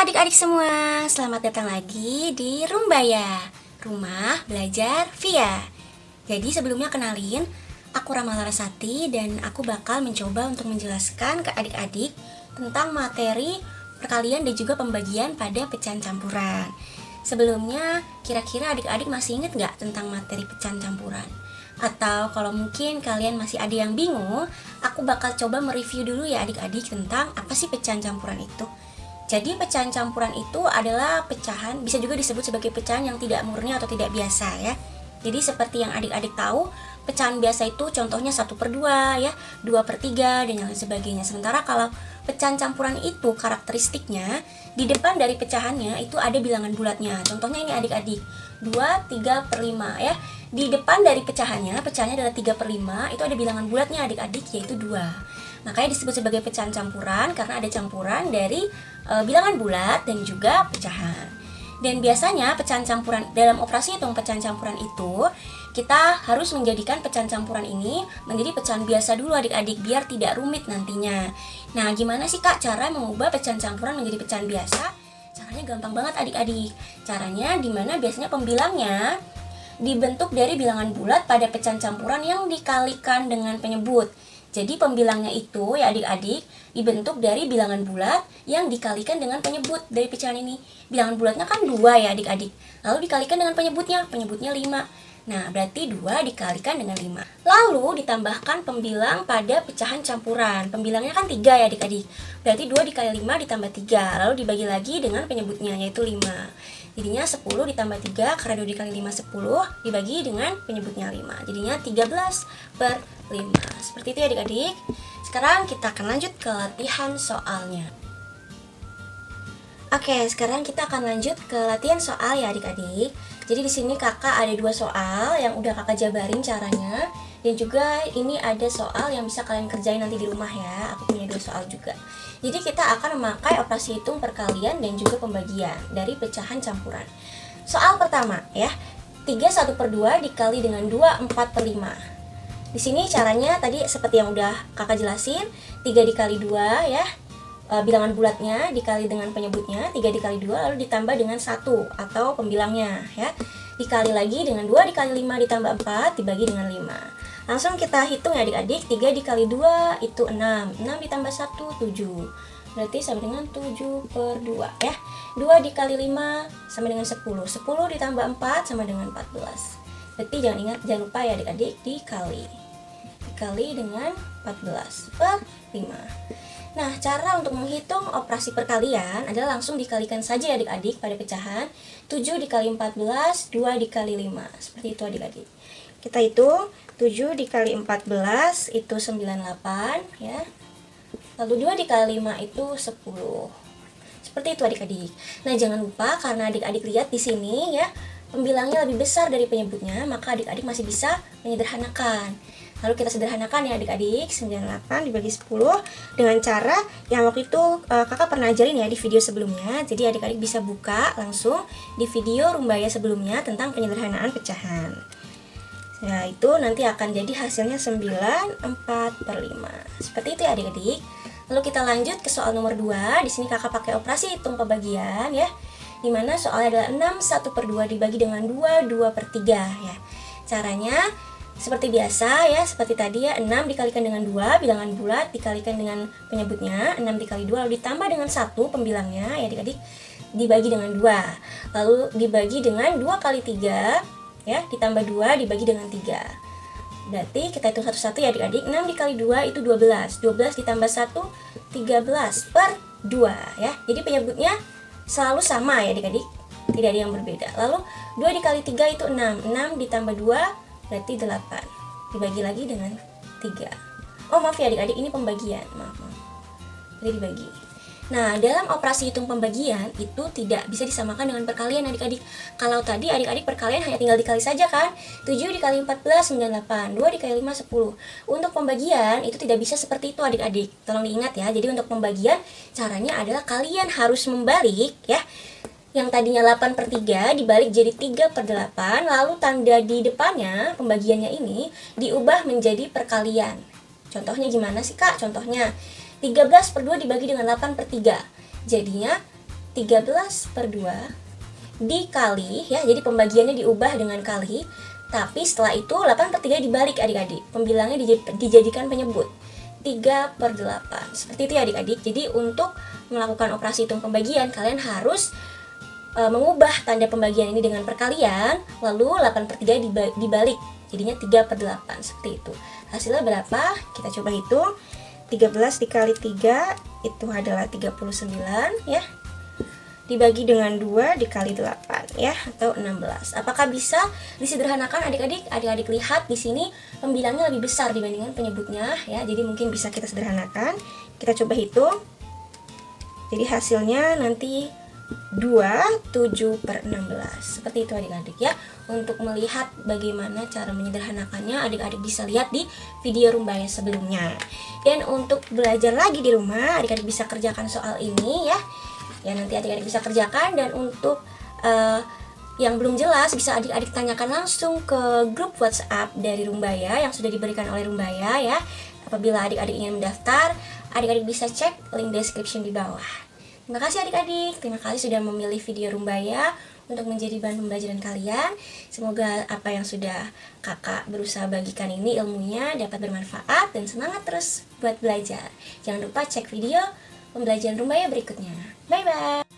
adik-adik semua, selamat datang lagi di Rumbaya, Rumah Belajar Via. Jadi sebelumnya kenalin, aku Rama Larasati dan aku bakal mencoba untuk menjelaskan ke adik-adik tentang materi perkalian dan juga pembagian pada pecahan campuran. Sebelumnya, kira-kira adik-adik masih ingat gak tentang materi pecahan campuran? Atau kalau mungkin kalian masih ada yang bingung, aku bakal coba mereview dulu ya adik-adik tentang apa sih pecahan campuran itu. Jadi pecahan campuran itu adalah pecahan, bisa juga disebut sebagai pecahan yang tidak murni atau tidak biasa ya. Jadi seperti yang adik-adik tahu, pecahan biasa itu contohnya 1/2 ya, 2/3 dan lain sebagainya. Sementara kalau pecahan campuran itu karakteristiknya di depan dari pecahannya itu ada bilangan bulatnya. Contohnya ini adik-adik, 2, 3/5 ya. Di depan dari pecahannya adalah 3/5, itu ada bilangan bulatnya adik-adik yaitu 2. Makanya disebut sebagai pecahan campuran karena ada campuran dari bilangan bulat dan juga pecahan. Dan biasanya pecahan campuran dalam operasi hitung pecahan campuran itu kita harus menjadikan pecahan campuran ini menjadi pecahan biasa dulu adik-adik biar tidak rumit nantinya. Nah, gimana sih Kak cara mengubah pecahan campuran menjadi pecahan biasa? Caranya gampang banget adik-adik. Caranya dimana biasanya pembilangnya dibentuk dari bilangan bulat pada pecahan campuran yang dikalikan dengan penyebut. Jadi pembilangnya itu ya adik-adik dibentuk dari bilangan bulat yang dikalikan dengan penyebut dari pecahan ini. Bilangan bulatnya kan 2 ya adik-adik. Lalu dikalikan dengan penyebutnya 5. Nah, berarti 2 dikalikan dengan 5. Lalu ditambahkan pembilang pada pecahan campuran. Pembilangnya kan 3 ya adik-adik. Berarti 2 dikali 5 ditambah 3. Lalu dibagi lagi dengan penyebutnya yaitu 5. Jadinya 10 ditambah 3 karena 2 dikali 5 10 dibagi dengan penyebutnya 5. Jadinya 13/5. Seperti itu ya adik-adik. Sekarang kita akan lanjut ke latihan soalnya. Oke, sekarang kita akan lanjut ke latihan soal ya adik-adik. Jadi di sini kakak ada 2 soal yang udah kakak jabarin caranya. Dan juga ini ada soal yang bisa kalian kerjain nanti di rumah ya. Aku punya 2 soal juga. Jadi kita akan memakai operasi hitung perkalian dan juga pembagian dari pecahan campuran. Soal pertama ya, 3 1/2 dikali dengan 2 4/5. Di sini caranya tadi seperti yang udah kakak jelasin, 3 dikali 2 ya, bilangan bulatnya dikali dengan penyebutnya, 3 dikali 2 lalu ditambah dengan 1 atau pembilangnya ya. Dikali lagi dengan 2 dikali 5 ditambah 4 dibagi dengan 5. Langsung kita hitung ya adik-adik, 3 dikali 2 itu 6, 6 ditambah 1 7. Berarti sama dengan 7/2 ya. 2 dikali 5 sama dengan 10, 10 ditambah 4 sama dengan 14. Berarti jangan lupa ya adik-adik dikali dengan 14/5. Nah, cara untuk menghitung operasi perkalian adalah langsung dikalikan saja ya adik-adik pada pecahan. 7 dikali 14, 2 dikali 5. Seperti itu adik-adik. Kita hitung 7 dikali 14 itu 98 ya. Lalu 2 dikali 5 itu 10. Seperti itu adik-adik. Nah, jangan lupa karena adik-adik lihat di sini ya, pembilangnya lebih besar dari penyebutnya, maka adik-adik masih bisa menyederhanakan. Lalu kita sederhanakan ya adik-adik, 98 dibagi 10 dengan cara yang waktu itu kakak pernah ajarin ya di video sebelumnya. Jadi adik-adik bisa buka langsung di video Rumbaya sebelumnya tentang penyederhanaan pecahan. Nah, itu nanti akan jadi hasilnya 9/4/5. Seperti itu ya adik-adik. Lalu kita lanjut ke soal nomor 2. Di sini kakak pakai operasi hitung pembagian ya. Dimana soalnya adalah 6 1/2 dibagi dengan 2 2/3 ya. Caranya seperti biasa ya, seperti tadi ya, 6 dikalikan dengan 2, bilangan bulat dikalikan dengan penyebutnya, 6 dikali 2 lalu ditambah dengan 1 pembilangnya ya adik-adik, dibagi dengan 2. Lalu dibagi dengan 2 kali 3 ya, ditambah 2 dibagi dengan 3. Berarti kita hitung satu-satu ya adik-adik. 6 dikali 2 itu 12. 12 ditambah 1 13/2 ya. Jadi penyebutnya selalu sama ya adik-adik, tidak ada yang berbeda. Lalu 2 dikali 3 itu 6. 6 ditambah 2 berarti 8. Dibagi lagi dengan 3. Oh maaf ya adik-adik, ini pembagian. Maaf. Jadi dibagi. Nah, dalam operasi hitung pembagian itu tidak bisa disamakan dengan perkalian adik-adik. Kalau tadi adik-adik perkalian hanya tinggal dikali saja kan. 7 dikali 14 98, 2 dikali 5 10. Untuk pembagian itu tidak bisa seperti itu adik-adik. Tolong diingat ya. Jadi untuk pembagian caranya adalah kalian harus membalik ya. Yang tadinya 8/3 dibalik jadi 3/8, lalu tanda di depannya pembagiannya ini diubah menjadi perkalian. Contohnya gimana sih Kak? Contohnya 13/2 dibagi dengan 8/3. Jadinya 13/2 dikali, ya, jadi pembagiannya diubah dengan kali, tapi setelah itu 8/3 dibalik adik-adik, pembilangnya dijadikan penyebut 3/8, seperti itu ya adik-adik. Jadi untuk melakukan operasi hitung pembagian, kalian harus mengubah tanda pembagian ini dengan perkalian, lalu 8/3 dibalik, jadinya 3/8, seperti itu. Hasilnya berapa? Kita coba hitung. 13 dikali 3 itu adalah 39 ya, dibagi dengan 2 dikali 8 ya, atau 16. Apakah bisa disederhanakan adik-adik? Adik-adik lihat di sini pembilangnya lebih besar dibandingkan penyebutnya ya, jadi mungkin bisa kita sederhanakan. Kita coba hitung. Jadi hasilnya nanti 27/16, seperti itu adik-adik ya. Untuk melihat bagaimana cara menyederhanakannya, adik-adik bisa lihat di video Rumbaya sebelumnya. Dan untuk belajar lagi di rumah, adik-adik bisa kerjakan soal ini ya. Ya, nanti adik-adik bisa kerjakan. Dan untuk yang belum jelas, bisa adik-adik tanyakan langsung ke grup WhatsApp dari Rumbaya yang sudah diberikan oleh Rumbaya ya. Apabila adik-adik ingin mendaftar, adik-adik bisa cek link description di bawah. Terima kasih adik-adik, terima kasih sudah memilih video Rumbaya untuk menjadi bahan pembelajaran kalian. Semoga apa yang sudah kakak berusaha bagikan ini, ilmunya dapat bermanfaat dan semangat terus buat belajar. Jangan lupa cek video pembelajaran Rumbaya berikutnya. Bye-bye.